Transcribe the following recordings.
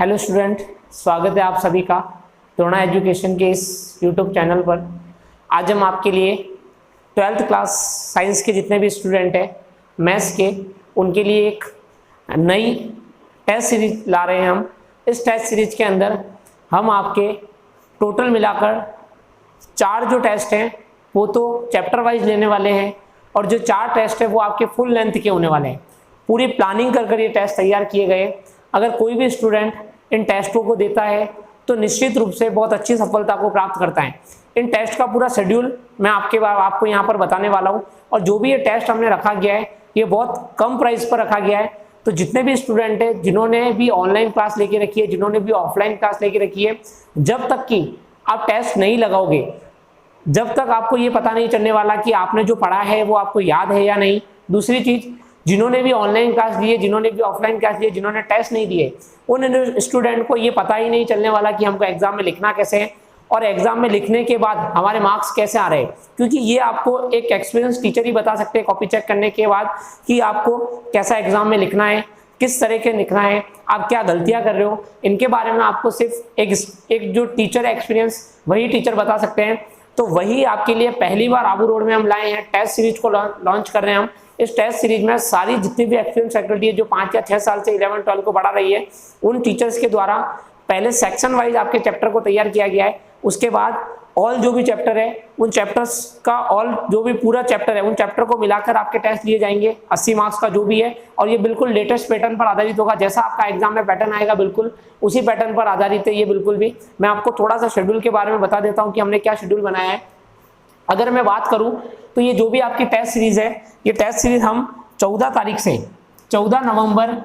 Hello student, स्वागत है आप सभी का द्रोणा एजुकेशन के इस यूट्यूब चैनल पर। आज हम आपके लिए 12th क्लास साइंस के जितने भी स्टूडेंट हैं मैथ्स के, उनके लिए एक नई टेस्ट सीरीज ला रहे हैं। हम इस टेस्ट सीरीज के अंदर हम आपके टोटल मिलाकर 4 जो टेस्ट हैं वो तो चैप्टर वाइज लेने वाले हैं, और जो 4 टेस्ट है वो आपके फुल लेंथ के होने वाले हैं। पूरी प्लानिंग कर ये टेस्ट तैयार किए गए। अगर कोई भी स्टूडेंट इन टेस्टों को देता है तो निश्चित रूप से बहुत अच्छी सफलता को प्राप्त करता है। इन टेस्ट का पूरा शेड्यूल मैं आपको यहाँ पर बताने वाला हूँ, और जो भी ये टेस्ट हमने रखा गया है ये बहुत कम प्राइस पर रखा गया है। तो जितने भी स्टूडेंट हैं जिन्होंने भी ऑनलाइन क्लास लेके रखी है, जिन्होंने भी ऑफलाइन क्लास लेके रखी है, जब तक कि आप टेस्ट नहीं लगाओगे, जब तक आपको ये पता नहीं चलने वाला कि आपने जो पढ़ा है वो आपको याद है या नहीं। दूसरी चीज, जिन्होंने भी ऑनलाइन क्लास दी है, जिन्होंने भी ऑफलाइन क्लास दी है, जिन्होंने टेस्ट नहीं दिए, उन स्टूडेंट को ये पता ही नहीं चलने वाला कि हमको एग्जाम में लिखना कैसे है और एग्जाम में लिखने के बाद हमारे मार्क्स कैसे आ रहे हैं। क्योंकि ये आपको एक एक्सपीरियंस टीचर ही बता सकते हैं कॉपी चेक करने के बाद कि आपको कैसा एग्जाम में लिखना है, किस तरह के लिखना है, आप क्या गलतियां कर रहे हो। इनके बारे में आपको सिर्फ एक जो टीचर एक्सपीरियंस वही टीचर बता सकते हैं। तो वही आपके लिए पहली बार आबू रोड में हम लाए हैं, टेस्ट सीरीज को लॉन्च कर रहे हैं हम। इस टेस्ट सीरीज में सारी जितनी भी एक्सपीरियंस फैकल्टी है जो 5 या 6 साल से 11-12 को पढ़ा रही है, उन टीचर्स के द्वारा पहले सेक्शन वाइज आपके चैप्टर को तैयार किया गया है। उसके बाद ऑल जो भी चैप्टर है उन चैप्टर्स का ऑल जो भी पूरा चैप्टर है उन चैप्टर को मिलाकर आपके टेस्ट लिए जाएंगे 80 मार्क्स का जो भी है। और ये बिल्कुल लेटेस्ट पैटर्न पर आधारित होगा। जैसा आपका एग्जाम में पैटर्न आएगा बिल्कुल उसी पैटर्न पर आधारित है ये बिल्कुल भी। मैं आपको थोड़ा सा शेड्यूल के बारे में बता देता हूँ कि हमने क्या शेड्यूल बनाया है। अगर मैं बात करूं तो ये जो भी आपकी टेस्ट सीरीज है, ये टेस्ट सीरीज हम 14 तारीख से 14 नवंबर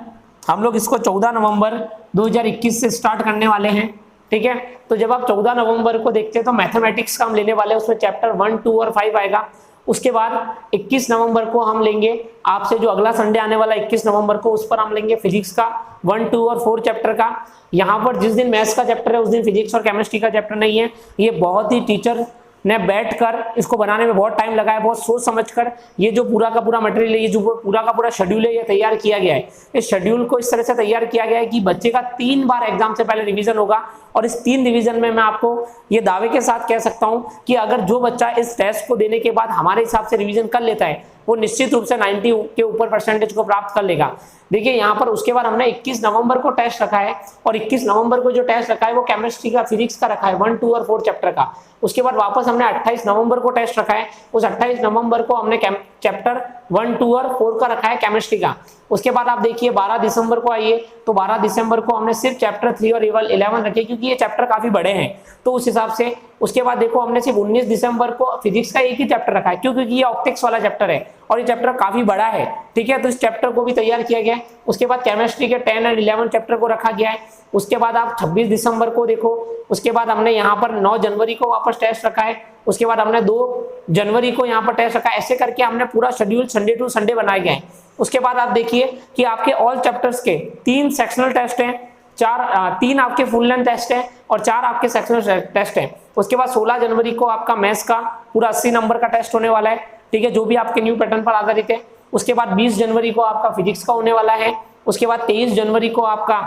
हम लोग इसको 14 नवंबर 2021 से स्टार्ट करने वाले हैं। ठीक है, तो जब आप 14 नवंबर को देखते हैं तो मैथमेटिक्स का हम लेने वाले हैं, उसमें चैप्टर 1, 2 और 5 आएगा। उसके बाद 21 नवंबर को हम लेंगे आपसे जो अगला संडे आने वाला 21 नवंबर को, उस पर हम लेंगे फिजिक्स का 1, 2 और 4 चैप्टर का। यहाँ पर जिस दिन मैथ्स का चैप्टर है उस दिन फिजिक्स और केमिस्ट्री का चैप्टर नहीं है। ये बहुत ही टीचर ने बैठकर इसको बनाने में बहुत टाइम लगाया, बहुत सोच समझकर ये जो पूरा का पूरा मटेरियल है, ये जो पूरा का पूरा शेड्यूल है, ये तैयार किया गया है। इस शेड्यूल को इस तरह से तैयार किया गया है कि बच्चे का 3 बार एग्जाम से पहले रिवीजन होगा। और इस 3 रिवीजन में मैं आपको ये दावे के साथ कह सकता हूं कि अगर जो बच्चा इस टेस्ट को देने के बाद हमारे हिसाब से रिवीजन कर लेता है वो निश्चित रूप से 90 के ऊपर परसेंटेज को प्राप्त कर लेगा। देखिए यहाँ पर उसके बाद हमने 21 नवंबर को टेस्ट रखा है, और 21 नवंबर को जो टेस्ट रखा है वो केमिस्ट्री का, फिजिक्स का रखा है 1, 2 और 4 चैप्टर का। उसके बाद वापस हमने 28 नवंबर को टेस्ट रखा है, उस 28 नवंबर को हमने चैप्टर 1, 2 और 4 का रखा है केमिस्ट्री का। उसके बाद आप देखिए 12 दिसंबर को आइए, तो 12 दिसंबर को हमने सिर्फ चैप्टर 3 और 11 रखे क्योंकि ये चैप्टर काफी बड़े हैं तो उस हिसाब से। उसके बाद देखो हमने सिर्फ 19 दिसंबर को फिजिक्स का एक ही चैप्टर रखा है क्योंकि ये ऑप्टिक्स वाला चैप्टर है और ये चैप्टर काफी बड़ा है। ठीक है, तो इस चैप्टर को भी तैयार किया गया है। उसके बाद केमिस्ट्री के 10 और 11 चैप्टर को रखा गया है। उसके बाद आप 26 दिसंबर को देखो, उसके बाद हमने यहाँ पर 9 जनवरी को वापस टेस्ट रखा है। उसके बाद हमने 2 जनवरी को यहाँ पर टेस्ट रखा है। ऐसे करके हमने पूरा शेड्यूल संडे टू संडे बनाए गए हैं। उसके बाद आप देखिए कि आपके ऑल चैप्टर्स के 3 सेक्शनल टेस्ट हैं, 3 आपके फुल लेंथ टेस्ट हैं और 4 आपके सेक्शनल टेस्ट हैं। उसके बाद 16 जनवरी को आपका मैथ्स का पूरा 80 नंबर का टेस्ट होने वाला है। ठीक है, जो भी आपके न्यू पैटर्न पर आधारित है। उसके बाद 20 जनवरी को आपका फिजिक्स का होने वाला है। उसके बाद 23 जनवरी को आपका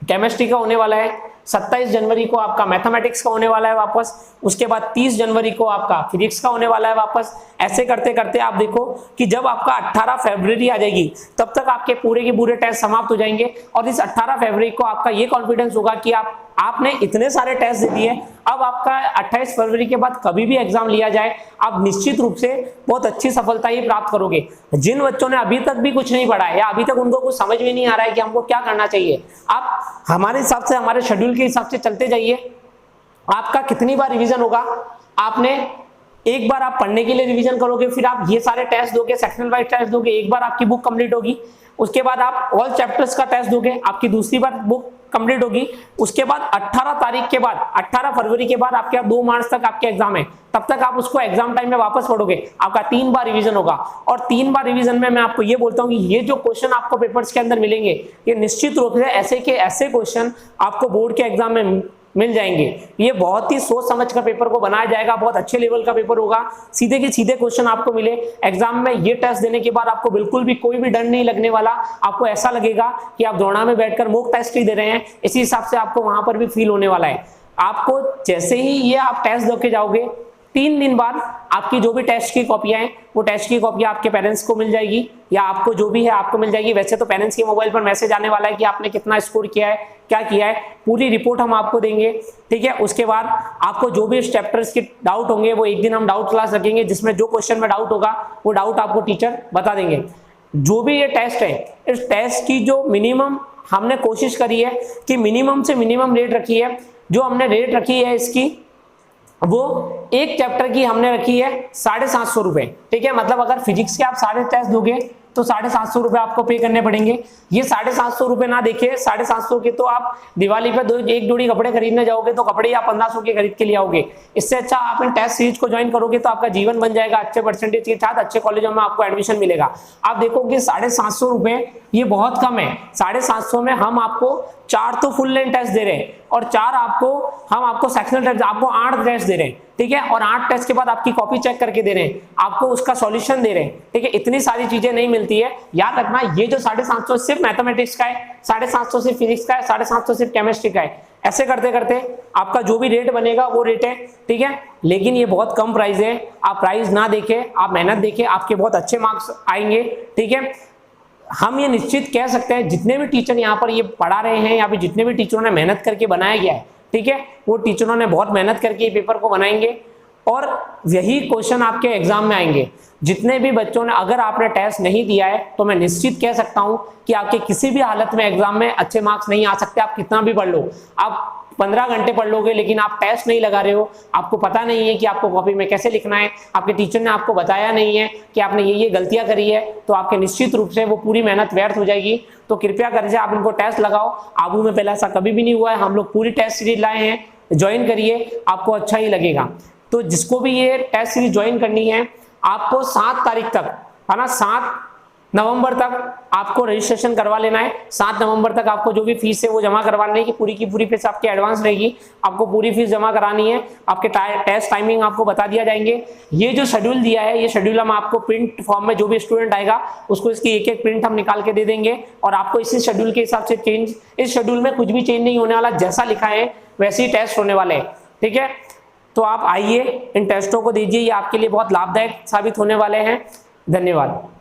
केमिस्ट्री का होने वाला है। 27 जनवरी को आपका मैथमेटिक्स का होने वाला है वापस। उसके बाद 30 जनवरी को आपका फिजिक्स का होने वाला है वापस। ऐसे करते करते आप देखो कि जब आपका 18 फरवरी आ जाएगी तब तक आपके पूरे के पूरे टेस्ट समाप्त हो जाएंगे। और इस 18 फरवरी को आपका ये कॉन्फिडेंस होगा कि आपने इतने सारे टेस्ट दे दिए, अब आपका 28 फरवरी के बाद कभी भी एग्जाम लिया जाए आप निश्चित रूप से बहुत अच्छी सफलता ही प्राप्त करोगे। जिन बच्चों ने अभी तक भी कुछ नहीं पढ़ा है या अभी तक उनको कुछ समझ में नहीं आ रहा है कि हमको क्या करना चाहिए, आप हमारे हिसाब से, हमारे शेड्यूल के हिसाब से चलते जाइए। आपका कितनी बार रिवीजन होगा, आपने एक बार आप पढ़ने के लिए रिवीजन करोगे, फिर आप ये सारे टेस्ट दोगे, सेक्शनल वाइज टेस्ट दोगे, एक बार आपकी बुक कंप्लीट होगी। उसके बाद आप ऑल चैप्टर्स का टेस्ट दोगे, आपकी दूसरी बार बुक कंप्लीट होगी। उसके बाद 18 तारीख के बाद, 18 फरवरी के बाद आपके 2 मार्च तक आपके एग्जाम है, तब तक आप उसको एग्जाम टाइम में वापस पढ़ोगे। आपका 3 बार रिवीजन होगा। और 3 बार रिवीजन में मैं आपको ये बोलता हूँ कि ये जो क्वेश्चन आपको पेपर्स के अंदर मिलेंगे ये निश्चित रूप से ऐसे के ऐसे क्वेश्चन आपको बोर्ड के एग्जाम में मिल जाएंगे। ये बहुत ही सोच समझ कर पेपर को बनाया जाएगा, बहुत अच्छे लेवल का पेपर होगा, सीधे के सीधे क्वेश्चन आपको मिले एग्जाम में। ये टेस्ट देने के बाद आपको बिल्कुल भी कोई भी डर नहीं लगने वाला, आपको ऐसा लगेगा कि आप दौड़ा में बैठकर मॉक टेस्ट ही दे रहे हैं, इसी हिसाब से आपको वहां पर भी फील होने वाला है। आपको जैसे ही ये आप टेस्ट दे के जाओगे, 3 दिन बाद आपकी जो भी टेस्ट की कॉपियां हैं वो टेस्ट की कॉपियां आपके पेरेंट्स को मिल जाएगी, या आपको जो भी है आपको मिल जाएगी। वैसे तो पेरेंट्स के मोबाइल पर मैसेज आने वाला है कि आपने कितना स्कोर किया है, क्या किया है, पूरी रिपोर्ट हम आपको देंगे, ठीक है। उसके बाद आपको जो भी चैप्टर्स के डाउट होंगे वो एक दिन हम डाउट क्लास रखेंगे, जिसमें जो क्वेश्चन में डाउट होगा वो डाउट आपको टीचर बता देंगे। जो भी ये टेस्ट है, इस टेस्ट की जो मिनिमम हमने कोशिश करी है कि मिनिमम से मिनिमम रेट रखी है, जो हमने रेट रखी है इसकी वो एक चैप्टर की हमने रखी है 750 रुपए, ठीक है। मतलब अगर फिजिक्स के आप सारे टेस्ट दोगे तो 750 रुपए आपको पे करने पड़ेंगे। ये 750 रुपए ना देखिए, 750 के तो आप दिवाली पे एक जोड़ी कपड़े खरीदने जाओगे तो कपड़े आप 1500 के खरीद के लिए आओगे। इससे अच्छा आप इन टेस्ट सीरीज को ज्वाइन करोगे तो आपका जीवन बन जाएगा, अच्छे परसेंटेज के साथ अच्छे कॉलेजों में आपको एडमिशन मिलेगा। आप देखोगे 750 रुपए ये बहुत कम है। 750 में हम आपको 4 तो फुल लेंथ टेस्ट दे रहे हैं और 4 हम आपको सेक्शनल टेस्ट, आपको 8 टेस्ट दे रहे हैं, ठीक है। और 8 टेस्ट के बाद आपकी कॉपी चेक करके दे रहे हैं, आपको उसका सॉल्यूशन दे रहे हैं, ठीक है। इतनी सारी चीजें नहीं मिलती है। याद रखना, ये जो 750 सिर्फ मैथमेटिक्स का है, 750 सिर्फ फिजिक्स का है, 750 सिर्फ केमिस्ट्री का है। ऐसे करते करते आपका जो भी रेट बनेगा वो रेट है, ठीक है। लेकिन ये बहुत कम प्राइस है। आप प्राइस ना देखें, आप मेहनत देखें, आपके बहुत अच्छे मार्क्स आएंगे, ठीक है। हम ये निश्चित कह सकते हैं जितने भी टीचर यहाँ पर ये पढ़ा रहे हैं, या फिर जितने भी टीचरों ने मेहनत करके बनाया गया है, ठीक है, वो टीचरों ने बहुत मेहनत करके ये पेपर को बनाएंगे और यही क्वेश्चन आपके एग्जाम में आएंगे। जितने भी बच्चों ने, अगर आपने टेस्ट नहीं दिया है तो मैं निश्चित कह सकता हूं कि आपके किसी भी हालत में एग्जाम में अच्छे मार्क्स नहीं आ सकते। आप कितना भी पढ़ लो, आप 15 घंटे पढ़ लोगे, लेकिन आप टेस्ट नहीं लगा रहे हो, आपको पता नहीं है कि आपको कॉपी में कैसे लिखना है, आपके टीचर ने आपको बताया नहीं है कि आपने ये गलतियां करी है, तो आपके निश्चित रूप से वो पूरी मेहनत व्यर्थ हो जाएगी। तो कृपया करके आप इनको टेस्ट लगाओ। आबू में पहले ऐसा कभी भी नहीं हुआ है, हम लोग पूरी टेस्ट सीरीज लाए हैं, ज्वाइन करिए, आपको अच्छा ही लगेगा। तो जिसको भी ये टेस्ट सीरीज ज्वाइन करनी है, आपको 7 तारीख तक, है ना, 7 नवंबर तक आपको रजिस्ट्रेशन करवा लेना है। 7 नवंबर तक आपको जो भी फीस है वो जमा करवानी है, कि पूरी की पूरी फीस आपकी एडवांस रहेगी, आपको पूरी फीस जमा करानी है। आपके टेस्ट टाइमिंग आपको बता दिया जाएंगे। ये जो शेड्यूल दिया है, ये शेड्यूल हम आपको प्रिंट फॉर्म में, जो भी स्टूडेंट आएगा उसको इसकी एक प्रिंट हम निकाल के दे देंगे, और आपको इसी शेड्यूल के हिसाब से इस शेड्यूल में कुछ भी चेंज नहीं होने वाला, जैसा लिखा है वैसे ही टेस्ट होने वाले हैं, ठीक है। तो आप आइए, इन टेस्टों को दीजिए, ये आपके लिए बहुत लाभदायक साबित होने वाले हैं। धन्यवाद।